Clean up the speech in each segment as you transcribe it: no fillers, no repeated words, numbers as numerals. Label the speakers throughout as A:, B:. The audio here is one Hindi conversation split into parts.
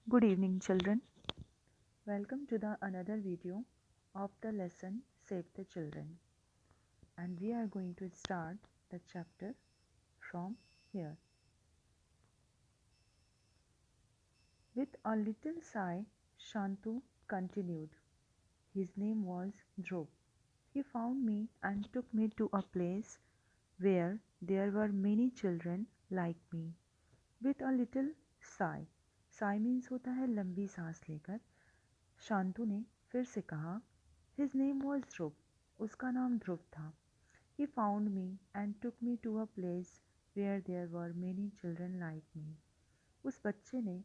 A: Good evening, children. Welcome to the another video of the lesson Save the Children. And we are going to start the chapter from here. With a little sigh, Shantu continued. His name was Dhruv. He found me and took me to a place where there were many children like me. With a little sigh. Sigh means होता है लंबी सांस लेकर. शांतु ने फिर से कहा, His name was ध्रुव. उसका नाम ध्रुव था. He found me and took me to a place where there were many children like me. उस बच्चे ने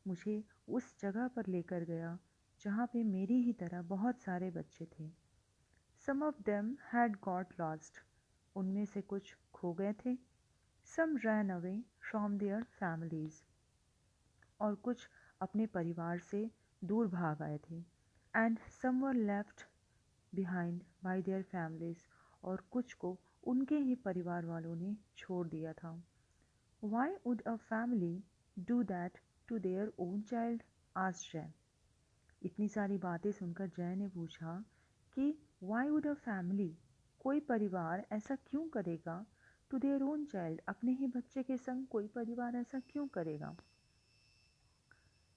A: मुझे उस जगह पर लेकर गया जहाँ पे मेरी ही तरह बहुत सारे बच्चे थे. Some of them had got lost. उनमें से कुछ खो गए थे. Some ran away from their families. और कुछ अपने परिवार से दूर भाग आए थे. And some were left behind by their families. और कुछ को उनके ही परिवार वालों ने छोड़ दिया था. Why would a family do that to their own child? asked Jay. इतनी सारी बातें सुनकर जय ने पूछा कि why would a family, कोई परिवार ऐसा क्यों करेगा, to their own child, अपने ही बच्चे के संग कोई परिवार ऐसा क्यों करेगा.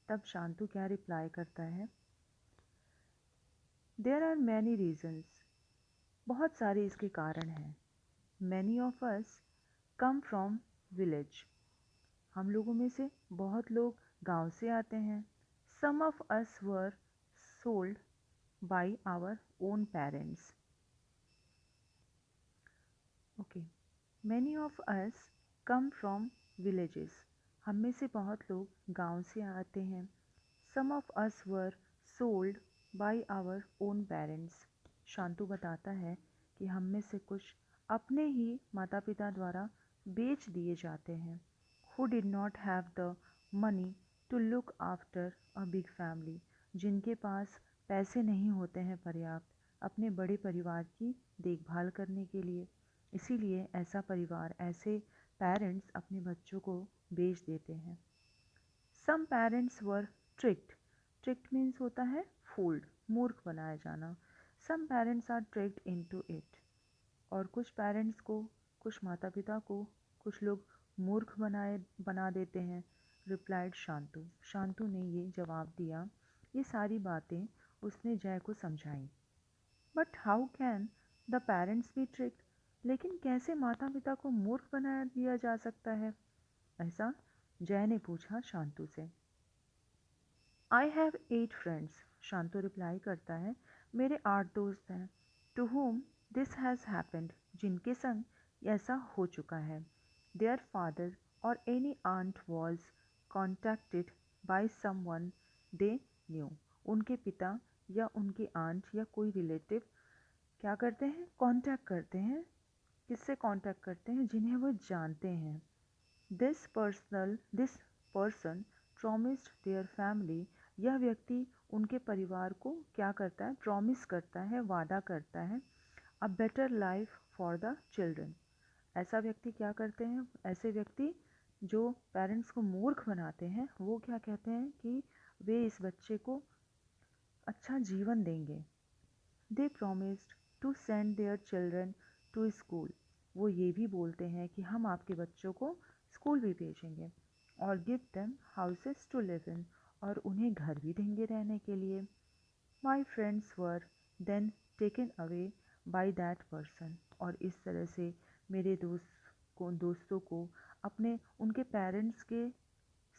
A: तब शांतु क्या रिप्लाई करता है, There are many reasons. बहुत सारे इसके कारण हैं. Many of us come from village. हम लोगों में से बहुत लोग गांव से आते हैं. Some of us were sold by our own parents. Okay. Many of us come from villages. हम में से बहुत लोग गांव से आते हैं. Some of us were sold by our own parents. शांतु बताता है कि हम में से कुछ अपने ही माता पिता द्वारा बेच दिए जाते हैं. Who did not have the money to look after a big family. जिनके पास पैसे नहीं होते हैं पर्याप्त अपने बड़े परिवार की देखभाल करने के लिए. इसीलिए ऐसा परिवार, ऐसे पेरेंट्स अपने बच्चों को बेच देते हैं. Some parents were tricked. Tricked means होता है fooled, मूर्ख बनाया जाना. Some parents are tricked into it. और कुछ पेरेंट्स को, कुछ माता पिता को कुछ लोग मूर्ख बना देते हैं. रिप्लाइड शांतु. शांतु ने ये जवाब दिया. ये सारी बातें उसने जय को समझाई. But how can the parents be tricked. लेकिन कैसे माता पिता को मूर्ख बना दिया जा सकता है, ऐसा जय ने पूछा शांतु से. I have 8 friends. Shantu reply करता है, मेरे 8 दोस्त हैं. To whom this has happened. जिनके संग ऐसा हो चुका है. Their father or any aunt was contacted by someone they knew. उनके पिता या उनके आंट या कोई रिलेटिव क्या करते हैं, कांटेक्ट करते हैं. किससे कांटेक्ट करते हैं, जिन्हें वो जानते हैं. This person promised their family. यह व्यक्ति उनके परिवार को क्या करता है, प्रॉमिस करता है, वादा करता है. A better life for the children. ऐसा व्यक्ति क्या करते हैं, ऐसे व्यक्ति जो पेरेंट्स को मूर्ख बनाते हैं, वो क्या कहते हैं कि वे इस बच्चे को अच्छा जीवन देंगे. They promised to send their children to school. वो ये भी बोलते हैं कि हम आपके बच्चों को स्कूल भी भेजेंगे. और give them houses to live in. और उन्हें घर भी देंगे रहने के लिए. My friends were then taken away by that person. और इस तरह से मेरे दोस्तों को अपने उनके पेरेंट्स के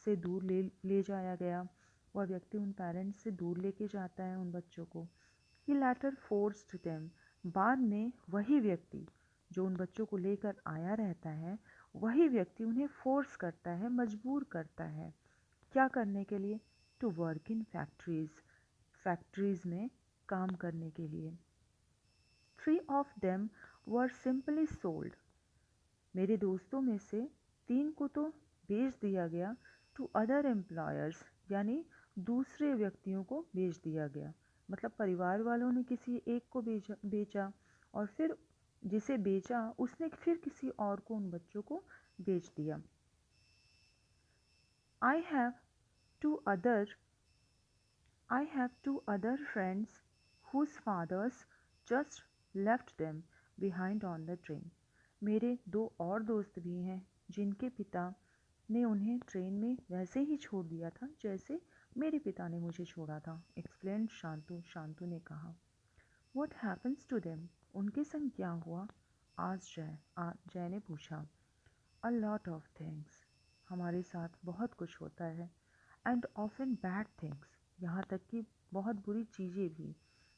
A: से दूर ले जाया गया. वह व्यक्ति उन पेरेंट्स से दूर लेके जाता है उन बच्चों को. He later forced them. बाद में वही व्यक्ति जो उन बच्चों को लेकर आया रहता है, वही व्यक्ति उन्हें फोर्स करता है, मजबूर करता है. क्या करने के लिए, to work in factories. Factories में काम करने के लिए. 3 of them were simply sold. मेरे दोस्तों में से 3 को तो बेच दिया गया. To other employers. यानी दूसरे व्यक्तियों को बेच दिया गया. मतलब परिवार वालों ने किसी एक को बेचा और फिर जिसे बेचा उसने फिर किसी और को उन बच्चों को बेच दिया. I have Two other I have two other friends whose fathers just left them behind on the train. मेरे दो और दोस्त भी हैं जिनके पिता ने उन्हें ट्रेन में वैसे ही छोड़ दिया था जैसे मेरे पिता ने मुझे छोड़ा था, एक्सप्लेन शांतु। शांतु ने कहा। What happens to them? उनके संग क्या हुआ? आज जय ने पूछा। A lot of things. हमारे साथ बहुत कुछ होता है। And often bad things. यहाँ तक कि बहुत बुरी चीज़ें भी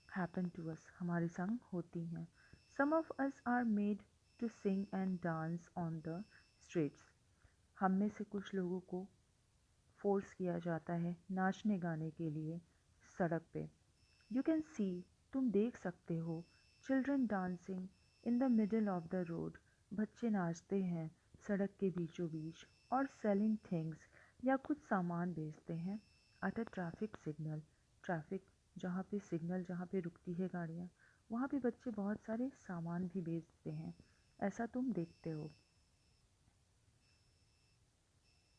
A: happen to us. हमारे संग होती हैं। Some of us are made to sing and dance on the streets. हम में से कुछ लोगों को फोर्स किया जाता है नाचने गाने के लिए सड़क पे। यू कैन सी, तुम देख सकते हो, children dancing in the middle of the road, बच्चे नाचते हैं सड़क के बीचों बीच, और सेलिंग थिंग्स, या कुछ सामान बेचते हैं at a traffic signal. Traffic जहाँ पे सिग्नल, जहाँ पे रुकती है गाड़ियाँ, वहाँ पे बच्चे बहुत सारे सामान भी बेचते हैं, ऐसा तुम देखते हो।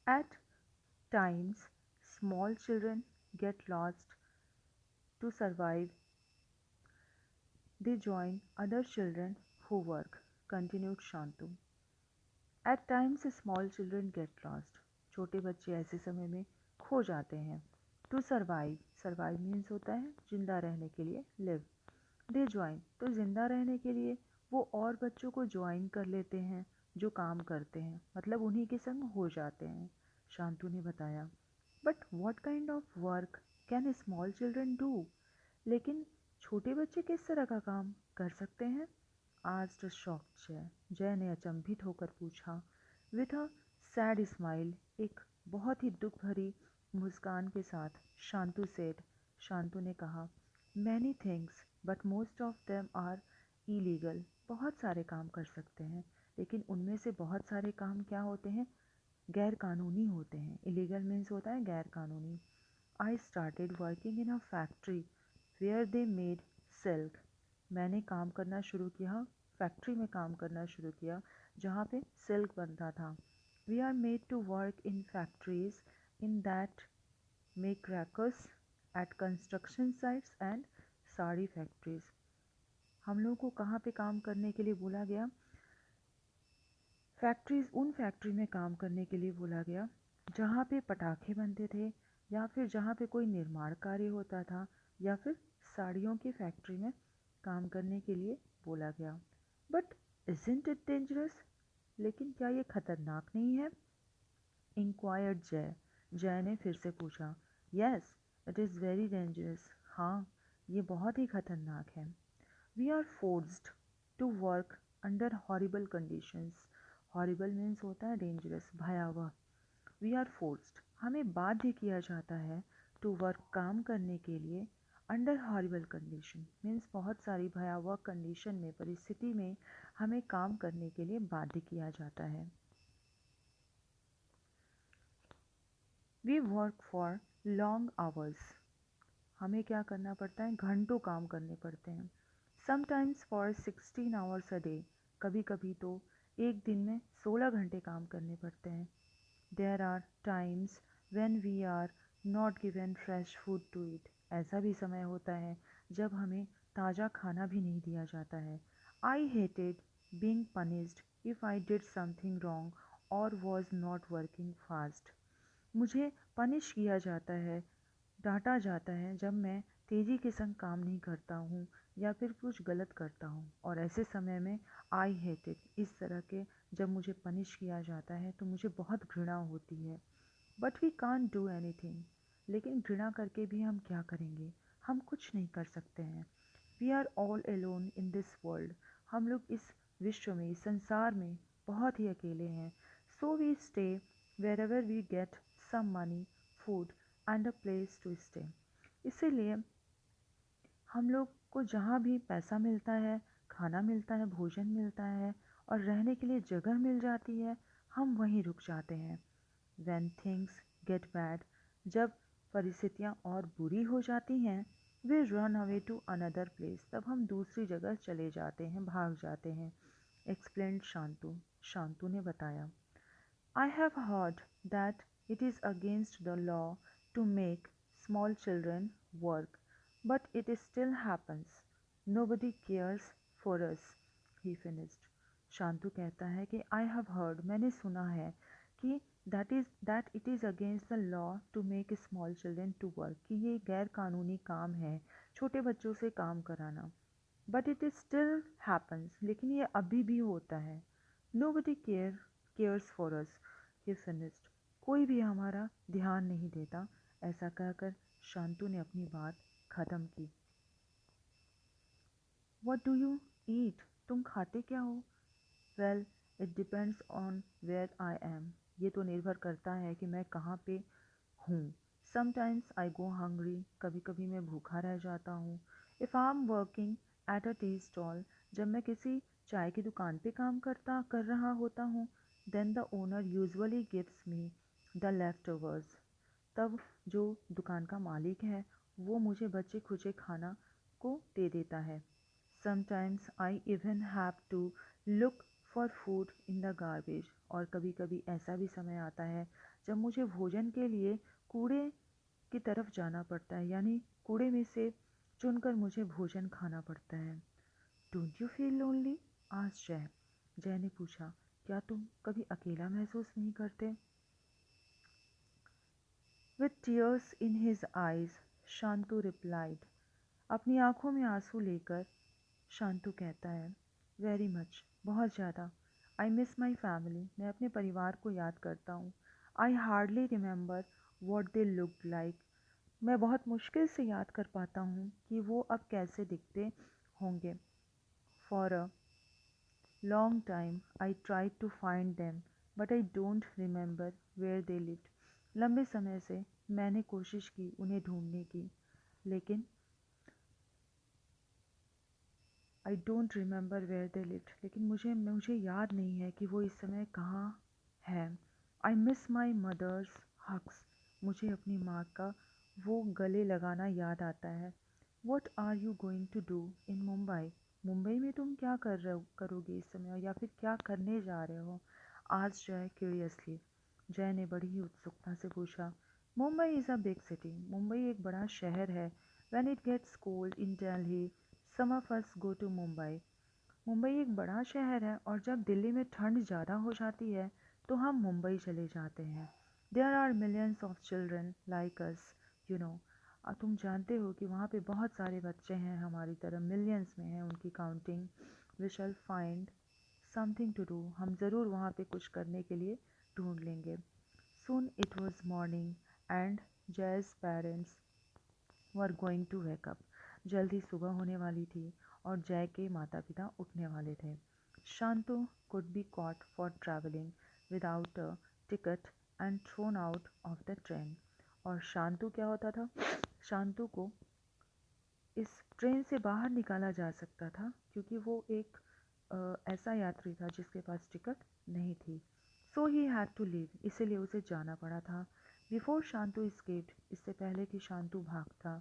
A: At times small children get lost to survive. They join other children who work, continued Shantu. At times small children get lost. छोटे बच्चे ऐसे समय में खो जाते हैं। To survive, survive means होता है जिंदा रहने के लिए, live. They join, तो जिंदा रहने के लिए वो और बच्चों को ज्वाइन कर लेते हैं जो काम करते हैं, मतलब उन्हीं के संग हो जाते हैं, शांतु ने बताया। But what kind of work can small children do? लेकिन छोटे बच्चे किस तरह का काम कर सकते हैं? आस्क्ड शॉक्ड जय। जय ने अचंभित होकर पूछा। विथ अ सैड स्माइल, एक बहुत ही दुख भरी मुस्कान के साथ शांतु सेड। शांतु ने कहा, many things but most of them are illegal. बहुत सारे काम कर सकते हैं लेकिन उनमें से बहुत सारे काम क्या होते हैं? गैर कानूनी होते हैं। इलीगल मीन्स होता है गैर कानूनी। I started working in a factory where they made silk. मैंने काम करना शुरू किया, फैक्ट्री में काम करना शुरू किया जहाँ पे सिल्क बनता था। We are made to work in factories in that make crackers at construction sites and sari factories. हम लोगों को कहाँ पे काम करने के लिए बोला गया? फैक्ट्रीज, उन फैक्ट्री में काम करने के लिए बोला गया जहाँ पे पटाखे बनते थे, या फिर जहाँ पे कोई निर्माण कार्य होता था, या फिर साड़ियों की फैक्ट्री में काम करने के लिए बोला गया। But isn't it dangerous? लेकिन क्या ये खतरनाक नहीं है? इंक्वायर्ड जय। जय ने फिर से पूछा। Yes, it is very dangerous. हाँ, ये बहुत ही खतरनाक है। We are forced to work under horrible conditions. Horrible means होता है डेंजरस, भयावह। वी आर फोर्स्ड, हमें बाध्य किया जाता है, टू वर्क, काम करने के लिए, अंडर हॉरिबल कंडीशन मीन्स बहुत सारी भयावह कंडीशन में, परिस्थिति में हमें काम करने के लिए बाध्य किया जाता है। We work for long hours, हमें क्या करना पड़ता है? घंटों काम करने पड़ते हैं। Sometimes for 16 hours a day, कभी कभी तो एक दिन में 16 घंटे काम करने पड़ते हैं। There are times when we are not given fresh food to eat, ऐसा भी समय होता है जब हमें ताज़ा खाना भी नहीं दिया जाता है। I hated being punished if I did something wrong और वॉज नॉट वर्किंग फास्ट। मुझे पनिश किया जाता है, डांटा जाता है जब मैं तेज़ी के संग काम नहीं करता हूँ या फिर कुछ गलत करता हूँ, और ऐसे समय में आई हेट इट, इस तरह के जब मुझे पनिश किया जाता है तो मुझे बहुत घृणा होती है। But we can't do anything, लेकिन घृणा करके भी हम क्या करेंगे? हम कुछ नहीं कर सकते हैं। We are all alone in this world, हम लोग इस विश्व में, इस संसार में बहुत ही अकेले हैं। So we stay wherever we get some money, food and a place to stay. इसीलिए हम लोग को जहाँ भी पैसा मिलता है, खाना मिलता है, भोजन मिलता है और रहने के लिए जगह मिल जाती है, हम वहीं रुक जाते हैं। व्हेन थिंग्स गेट बैड, जब परिस्थितियाँ और बुरी हो जाती हैं, we run away to another place, तब हम दूसरी जगह चले जाते हैं, भाग जाते हैं, एक्सप्लेन्ड शांतु। शांतु ने बताया। I have heard that it is against the law to make small children work, but it still happens. Nobody cares for us, he finished. शांतु कहता है कि I have heard, मैंने सुना है कि that it is against the law to make small children to work, कि ये गैर कानूनी काम है छोटे बच्चों से काम कराना. But it is still happens, लेकिन ये अभी भी होता है. Nobody cares for us, he finished. कोई भी हमारा ध्यान नहीं देता. ऐसा कहकर शांतु ने अपनी बात खत्म की. What do you eat? तुम खाते क्या हो? Well, it depends on where I am. ये तो निर्भर करता है कि मैं कहाँ पे हूँ. Sometimes I go hungry. कभी कभी मैं भूखा रह जाता हूँ. If I'm working at a tea stall, जब मैं किसी चाय की दुकान पे काम कर रहा होता हूँ, then the owner usually gives me the leftovers. तब जो दुकान का मालिक है वो मुझे बचे खुचे खाना को दे देता है. Sometimes I even have to look for food in the garbage. और कभी कभी ऐसा भी समय आता है जब मुझे भोजन के लिए कूड़े की तरफ जाना पड़ता है, यानी कूड़े में से चुनकर मुझे भोजन खाना पड़ता है. Don't you feel lonely? आज जय ने पूछा, क्या तुम कभी अकेला महसूस नहीं करते? With tears in his eyes, शांतु replied. अपनी आंखों में आंसू लेकर शांतु कहता है, वेरी मच, बहुत ज़्यादा. आई मिस माई फैमिली, मैं अपने परिवार को याद करता हूँ. I hardly remember what they look like, मैं बहुत मुश्किल से याद कर पाता हूँ कि वो अब कैसे दिखते होंगे. For a long time I try to find them, but I don't remember where they lived. लंबे समय से मैंने कोशिश की उन्हें ढूंढने की, लेकिन I don't remember where they lived, लेकिन मुझे याद नहीं है कि वो इस समय कहाँ है. I miss my mother's hugs, मुझे अपनी माँ का वो गले लगाना याद आता है. What are you going to do in Mumbai, Mumbai में तुम क्या करोगे इस समय, या फिर क्या करने जा रहे हो? आज जय क्यूरियसली, जय ने बड़ी ही उत्सुकता से पूछा. Mumbai is a big city, Mumbai एक बड़ा शहर है. When it gets cold in Delhi, some of us go to Mumbai. Mumbai एक बड़ा शहर है और जब दिल्ली में ठंड ज़्यादा हो जाती है तो हम मुंबई चले जाते हैं. There are millions of children like us, you know. तुम जानते हो कि वहाँ पे बहुत सारे बच्चे हैं हमारी तरह, मिलियंस में हैं उनकी counting. We shall find something to do, हम ज़रूर वहाँ पे कुछ करने के लिए ढूंढ लेंगे. Soon it was morning and Jai's parents were going to wake up. जल्दी सुबह होने वाली थी और जय के माता पिता उठने वाले थे. Shantu could be caught for travelling without a ticket and thrown out of the train. और शांतु क्या होता था, शांतु को इस ट्रेन से बाहर निकाला जा सकता था क्योंकि वो एक ऐसा यात्री था जिसके पास टिकट नहीं थी. सो ही हैड टू लीव, इसीलिए उसे जाना पड़ा था. बिफोर शांतु escaped, इससे पहले कि शांतु भागता,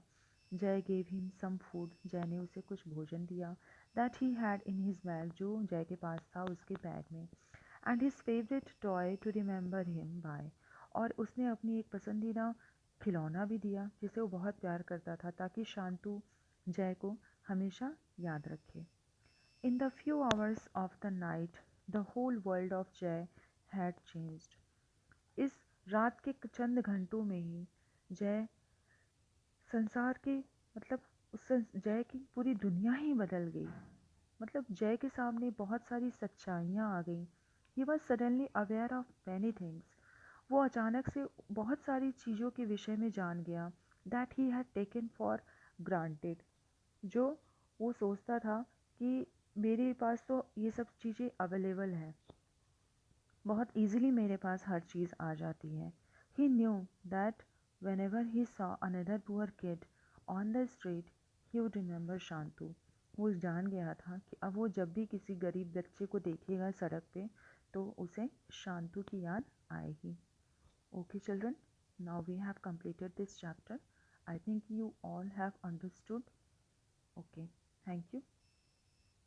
A: जय गेव हिम सम फूड, जय ने उसे कुछ भोजन दिया. That he had in his bag, जो जय के पास था उसके बैग में. And his favourite toy to remember him by, और उसने अपनी एक पसंदीदा खिलौना भी दिया जिसे वो बहुत प्यार करता था ताकि शांतु जय को हमेशा याद रखे. In the few hours of the night, the whole world of Jay had changed. इस रात के चंद घंटों में ही जय संसार के मतलब जय की पूरी दुनिया ही बदल गई. मतलब जय के सामने बहुत सारी सच्चाइयाँ आ गईं. He was suddenly aware of many things. वो अचानक से बहुत सारी चीज़ों के विषय में जान गया. That he had taken for granted. जो वो सोचता था कि मेरे पास तो ये सब चीज़ें अवेलेबल हैं, बहुत इजीली मेरे पास हर चीज़ आ जाती है. He knew that whenever he saw another poor kid on the street he would remember Shantu. वो जान गया था कि अब वो जब भी किसी गरीब बच्चे को देखेगा सड़क पे तो उसे शांतु की याद आएगी. Okay children, now we have completed this chapter. I think you all have understood. Okay, thank you.